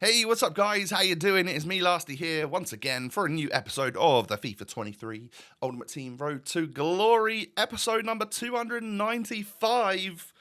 Hey, what's up, guys? How you doing? It is me, Lasty, here once again for a new episode of the FIFA 23 Ultimate Team Road to Glory, episode number 295.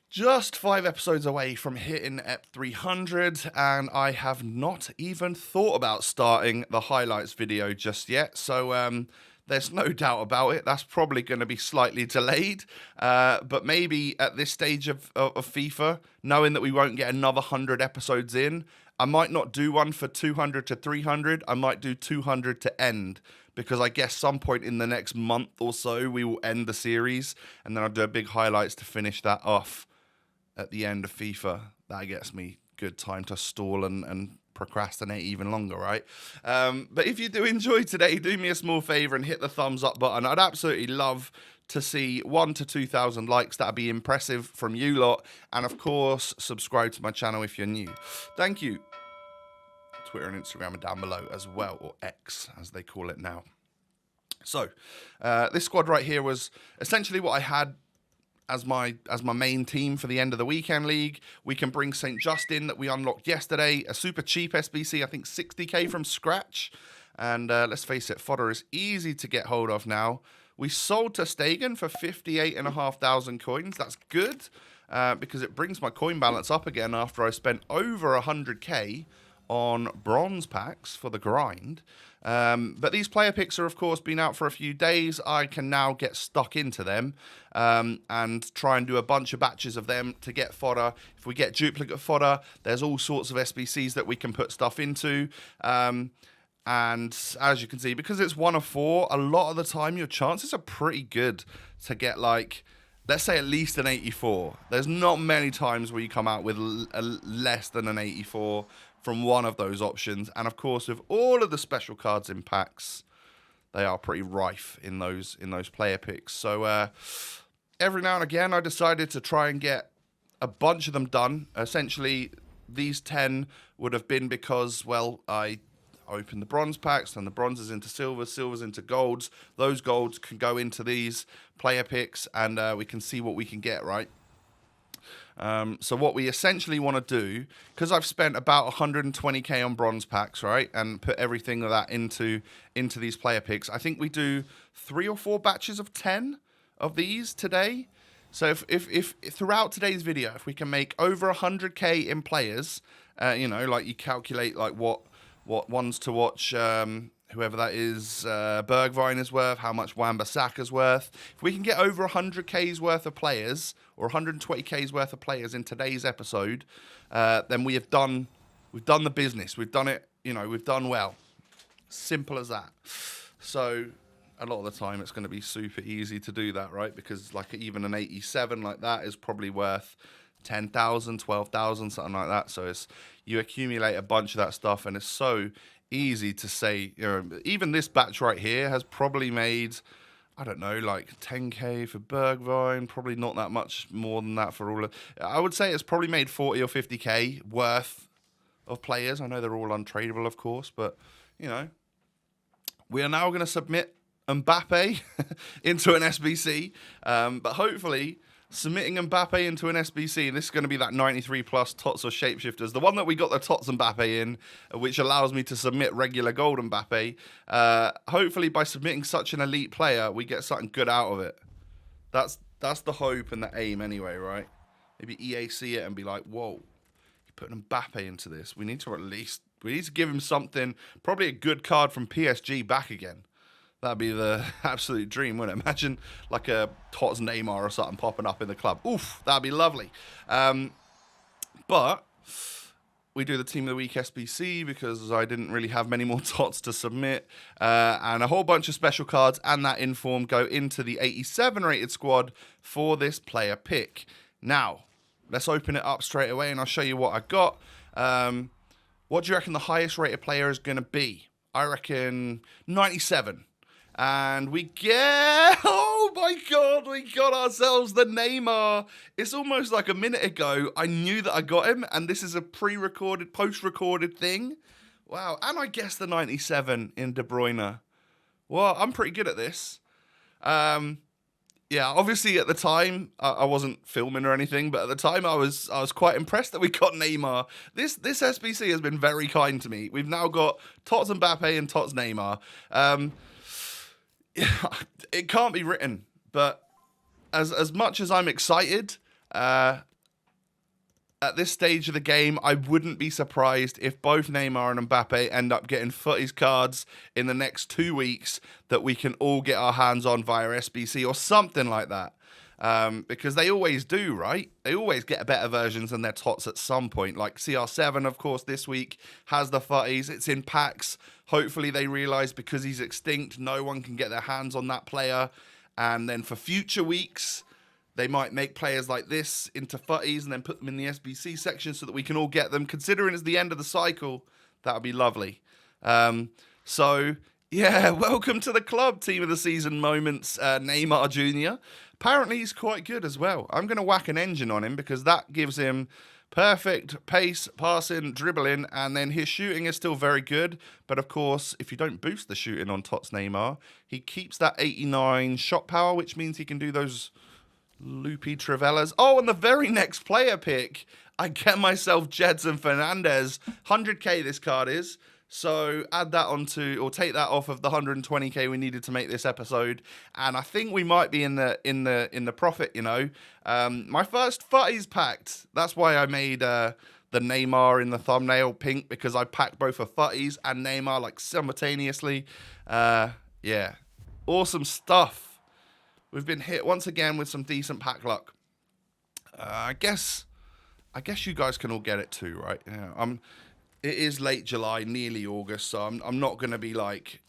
Just 5 episodes away from hitting EP 300, and I have not even thought about starting the highlights video just yet. So, there's no doubt about it. That's probably going to be slightly delayed. But maybe at this stage of FIFA, knowing that we won't get another 100 episodes in, I might not do one for 200 to 300. I might do 200 to end. Because I guess some point in the next month or so, we will end the series. And then I'll do a big highlights to finish that off at the end of FIFA. That gets me good time to stall and procrastinate even longer, right? But if you do enjoy today, do me a small favor and hit the thumbs up button. I'd absolutely love to see 1,000 to 2,000 likes. That'd be impressive from you lot. And of course, subscribe to my channel if you're new. Thank you. Twitter and Instagram are down below as well, or X as they call it now. So this squad right here was essentially what I had as my main team for the end of the weekend league. We can bring St. Justin that we unlocked yesterday, a super cheap SBC, I think 60k from scratch. And let's face it, fodder is easy to get hold of now. We sold to Stegen for 58,500 coins. That's good because it brings my coin balance up again after I spent over 100k on bronze packs for the grind. But these player picks are, of course, been out for a few days. I can now get stuck into them and try and do a bunch of batches of them to get fodder. If we get duplicate fodder, there's all sorts of SBCs that we can put stuff into. And as you can see, because it's 1 of 4, a lot of the time your chances are pretty good to get, like, let's say at least an 84. There's not many times where you come out with less than an 84 from one of those options. And of course, with all of the special cards in packs, they are pretty rife in those player picks. So every now and again, I decided to try and get a bunch of them done. Essentially, these 10 would have been because, well, I opened the bronze packs, and the bronzes into silvers, silvers into golds. Those golds can go into these player picks, and we can see what we can get, right? So what we essentially want to do, because I've spent about 120k on bronze packs, right, and put everything of that into these player picks, I think we do 3 or 4 batches of 10 of these today. So if throughout today's video, if we can make over 100k in players, you know, like you calculate like what ones to watch, whoever that is, Bergwijn is worth, how much Wan-Bissaka's worth. If we can get over 100k's worth of players, or 120k's worth of players in today's episode, then we've done the business. We've done it, you know, we've done well. Simple as that. So a lot of the time it's going to be super easy to do that, right? Because like even an 87 like that is probably worth 10,000, 12,000, something like that. So you accumulate a bunch of that stuff, and it's so easy to say, you know, even this batch right here has probably made, I don't know, like 10k for Bergwijn, probably not that much more than that for all of, I would say it's probably made 40 or 50k worth of players. I know they're all untradeable, of course, but, you know, we are now going to submit Mbappe into an SBC, but hopefully submitting Mbappe into an SBC, and this is going to be that 93 plus TOTS or Shapeshifters, the one that we got the TOTS Mbappe in, which allows me to submit regular gold Mbappe. Hopefully by submitting such an elite player, we get something good out of it. That's the hope and the aim anyway, right? Maybe EA see it and be like, whoa, you're putting Mbappe into this. We need to give him something, probably a good card from PSG back again. That'd be the absolute dream, wouldn't it? Imagine like a TOTS NEYMAR or something popping up in the club. Oof, that'd be lovely. But we do the Team of the Week SBC because I didn't really have many more TOTS to submit. And a whole bunch of special cards and that inform go into the 87 rated squad for this player pick. Now, let's open it up straight away and I'll show you what I got. What do you reckon the highest rated player is going to be? I reckon 97. And we get, oh my God, we got ourselves the Neymar. It's almost like a minute ago, I knew that I got him, and this is a pre-recorded, post-recorded thing. Wow, and I guessed the 97 in De Bruyne. Well, I'm pretty good at this. Yeah, obviously at the time I wasn't filming or anything, but at the time I was quite impressed that we got Neymar. This SBC has been very kind to me. We've now got TOTS Mbappe and TOTS Neymar. Yeah, it can't be written, but as much as I'm excited, at this stage of the game, I wouldn't be surprised if both Neymar and Mbappe end up getting FUTTIES cards in the next 2 weeks that we can all get our hands on via SBC or something like that. Because they always do, right? They always get better versions than their TOTS at some point. Like CR7, of course, this week has the FUTTIES. It's in packs. Hopefully they realise because he's extinct, no one can get their hands on that player. And then for future weeks, they might make players like this into FUTTIES and then put them in the SBC section so that we can all get them. Considering it's the end of the cycle, that would be lovely. So, yeah, welcome to the club, Team of the Season moments, Neymar Jr. Apparently, he's quite good as well. I'm going to whack an engine on him because that gives him perfect pace, passing, dribbling, and then his shooting is still very good. But, of course, if you don't boost the shooting on TOTS Neymar, he keeps that 89 shot power, which means he can do those loopy Trivellas. Oh, and the very next player pick, I get myself Jedson Fernandez. 100k this card is. So add that onto, or take that off of the 120k we needed to make this episode, and I think we might be in the profit. You know, my first FUTTIES packed. That's why I made the Neymar in the thumbnail pink, because I packed both a FUTTIES and Neymar like simultaneously. Yeah, awesome stuff. We've been hit once again with some decent pack luck. I guess you guys can all get it too, right? Yeah, it is late July, nearly August, so I'm not going to be like,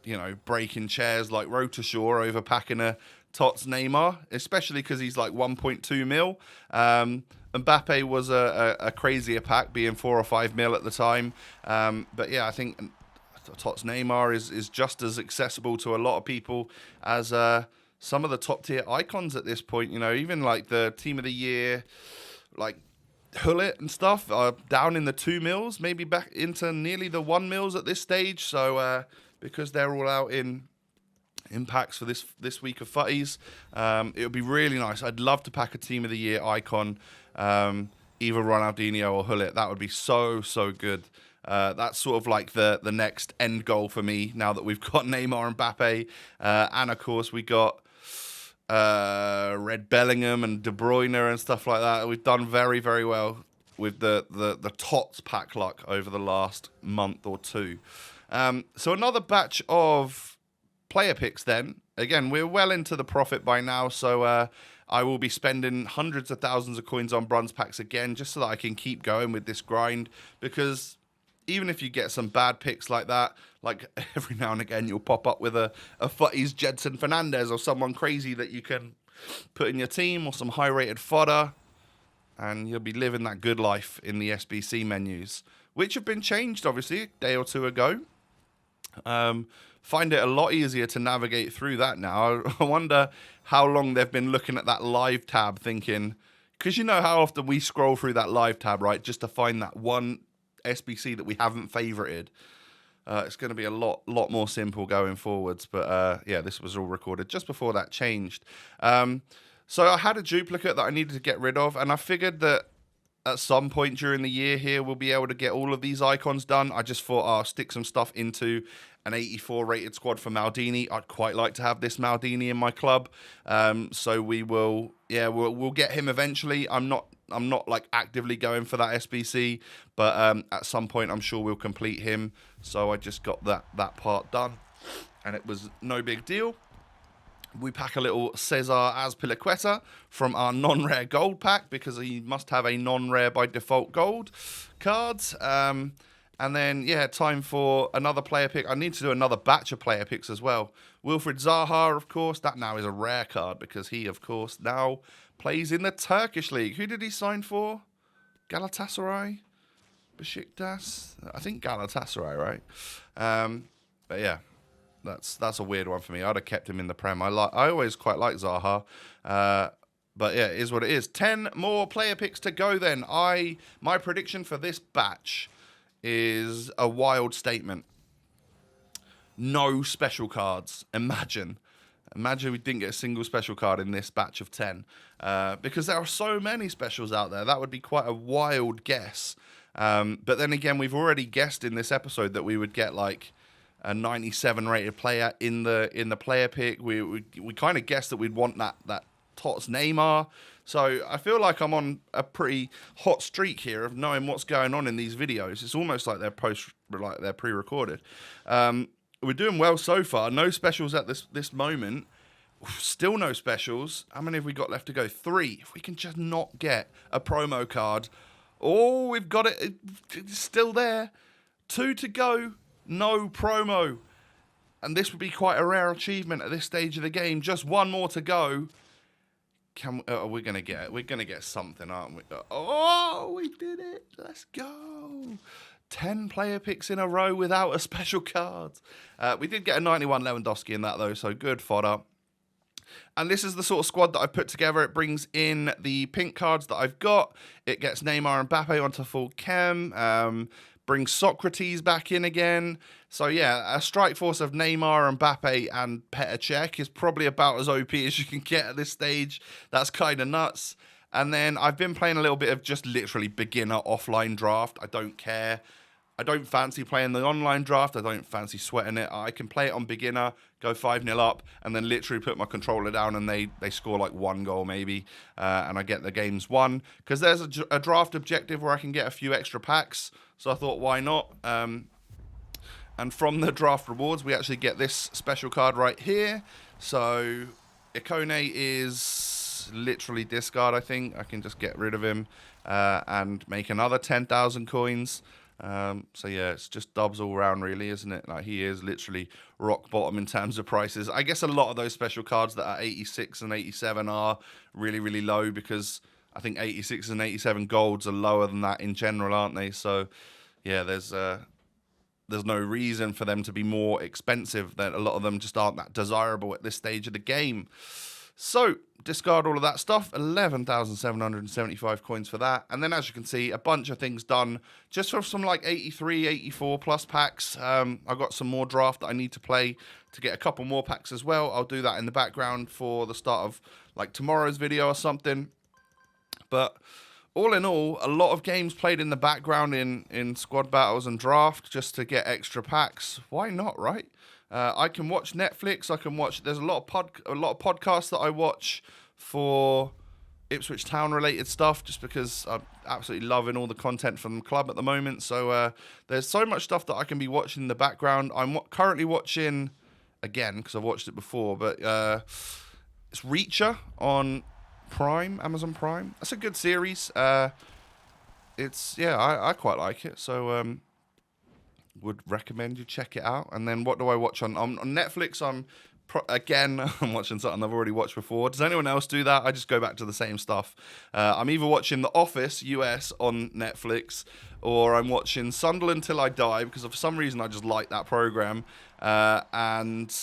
you know, breaking chairs like Rotashaw over packing a TOTS Neymar, especially because he's like 1.2 mil. Mbappe was a crazier pack, being 4 or 5 mil at the time. But yeah, I think TOTS Neymar is just as accessible to a lot of people as some of the top tier icons at this point. You know, even like the Team of the Year, like Hullet and stuff, are down in the 2 mils, maybe back into nearly the 1 mils at this stage. So because they're all out in packs for this week of FUTTIES, it would be really nice. I'd love to pack a Team of the Year icon, either Ronaldinho or Hullet. That would be so good. That's sort of like the next end goal for me now that we've got Neymar and Mbappe, and of course we got Red Bellingham and De Bruyne and stuff like that. We've done very well with the TOTS pack luck over the last month or two. So another batch of player picks then. Again, we're well into the profit by now, so I will be spending hundreds of thousands of coins on bronze packs again, just so that I can keep going with this grind, because even if you get some bad picks like that, like every now and again you'll pop up with a FUTTIES Jedson Fernandez or someone crazy that you can put in your team, or some high-rated fodder, and you'll be living that good life in the SBC menus, which have been changed, obviously, a day or two ago. Find it a lot easier to navigate through that now. I wonder how long they've been looking at that live tab thinking, because you know how often we scroll through that live tab, right, just to find that one SBC that we haven't favorited. It's going to be a lot more simple going forwards, but yeah, this was all recorded just before that changed. So I had a duplicate that I needed to get rid of, and I figured that at some point during the year here we'll be able to get all of these icons done. I just thought I'll stick some stuff into an 84 rated squad for Maldini. I'd quite like to have this Maldini in my club, so we will, yeah, we'll get him eventually. I'm not like actively going for that SBC, but at some point I'm sure we'll complete him. So I just got that part done, and it was no big deal. We pack a little Cesar Azpilicueta from our non-rare gold pack, because he must have a non-rare by default gold cards. And then, yeah, time for another player pick. I need to do another batch of player picks as well. Wilfried Zaha, of course. That now is a rare card, because he, of course, now plays in the Turkish league. Who did he sign for? Galatasaray? Besiktas? I think Galatasaray, right? But yeah, that's a weird one for me. I'd have kept him in the Prem. I always quite like Zaha. But yeah, it is what it is. 10 more player picks to go then. My prediction for this batch is a wild statement. No special cards. Imagine. Imagine we didn't get a single special card in this batch of 10. Because there are so many specials out there. That would be quite a wild guess. But then again, we've already guessed in this episode that we would get like a 97 rated player in the player pick. We kind of guessed that we'd want that TOTS NEYMAR. So I feel like I'm on a pretty hot streak here of knowing what's going on in these videos. It's almost like they're pre-recorded. We're doing well so far. No specials at this moment. Still no specials. How many have we got left to go? 3. If we can just not get a promo card. Oh, we've got it. It's still there. 2 to go. No promo. And this would be quite a rare achievement at this stage of the game. Just 1 more to go. We're gonna get something, aren't we? Oh, we did it. Let's go. 10 player picks in a row without a special card. We did get a 91 Lewandowski in that, though, so good fodder. And this is the sort of squad that I've put together. It brings in the pink cards that I've got. It gets Neymar and Mbappe onto full chem. Brings Socrates back in again. So, yeah, a strike force of Neymar, Mbappe, and Petr Cech is probably about as OP as you can get at this stage. That's kind of nuts. And then I've been playing a little bit of just literally beginner offline draft. I don't care. I don't fancy playing the online draft. I don't fancy sweating it. I can play it on beginner, go 5-0 up, and then literally put my controller down and they score like 1 goal maybe, and I get the games won. Because there's a draft objective where I can get a few extra packs, so I thought, why not? And from the draft rewards, we actually get this special card right here. So Ikone is literally discard, I think. I can just get rid of him and make another 10,000 coins. So yeah, it's just dubs all around really, isn't it? Like, he is literally rock bottom in terms of prices. I guess a lot of those special cards that are 86 and 87 are really, really low, because I think 86 and 87 golds are lower than that in general, aren't they? So yeah, there's no reason for them to be more expensive. That a lot of them just aren't that desirable at this stage of the game. So, discard all of that stuff, 11,775 coins for that. And then, as you can see, a bunch of things done just for some like 83, 84 plus packs. I've got some more draft that I need to play to get a couple more packs as well. I'll do that in the background for the start of like tomorrow's video or something. But all in all, a lot of games played in the background in squad battles and draft just to get extra packs. Why not, right? I can watch Netflix. I can watch. There's a lot of podcasts that I watch for Ipswich Town related stuff, just because I'm absolutely loving all the content from the club at the moment. So there's so much stuff that I can be watching in the background. I'm currently watching again because I've watched it before, but it's Reacher on Prime, Amazon Prime. That's a good series. I quite like it. So would recommend you check it out. And then what do I watch on Netflix? I'm watching something I've already watched before. Does anyone else do that? I just go back to the same stuff. I'm either watching The Office US on Netflix, or I'm watching Sunderland Till I Die, because for some reason I just like that program. And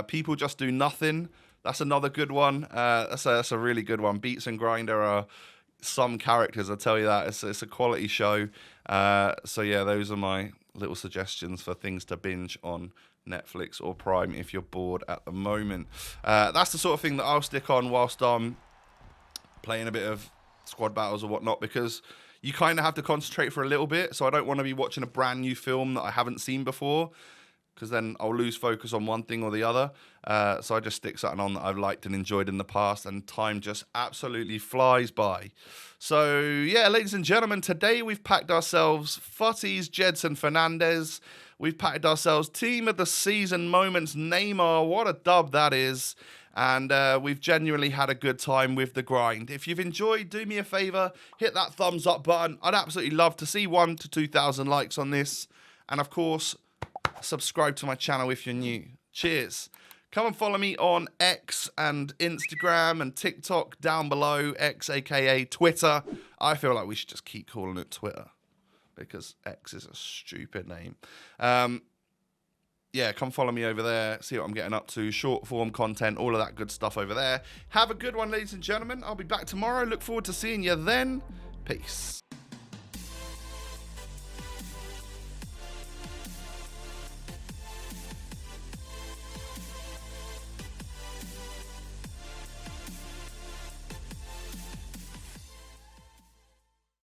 People Just Do Nothing. That's another good one. That's a really good one. Beats and Grinder are some characters, I'll tell you that. It's a quality show. So yeah, those are my little suggestions for things to binge on Netflix or Prime if you're bored at the moment. That's the sort of thing that I'll stick on whilst I'm playing a bit of squad battles or whatnot, because you kind of have to concentrate for a little bit. So I don't want to be watching a brand new film that I haven't seen before, because then I'll lose focus on one thing or the other. So I just stick something on that I've liked and enjoyed in the past, and time just absolutely flies by. So, yeah, ladies and gentlemen, today we've packed ourselves FUTTIES, Jedson Fernandez. We've packed ourselves Team of the Season moments, Neymar. What a dub that is. And we've genuinely had a good time with the grind. If you've enjoyed, do me a favour, hit that thumbs up button. I'd absolutely love to see 1,000 to 2,000 likes on this. And, of course, subscribe to my channel if you're new. Cheers. Come and follow me on X and Instagram and TikTok down below. X, aka Twitter. I feel like we should just keep calling it Twitter, because X is a stupid name. Yeah, come follow me over there. See what I'm getting up to. Short form content, all of that good stuff over there. Have a good one, ladies and gentlemen. I'll be back tomorrow. Look forward to seeing you then. Peace.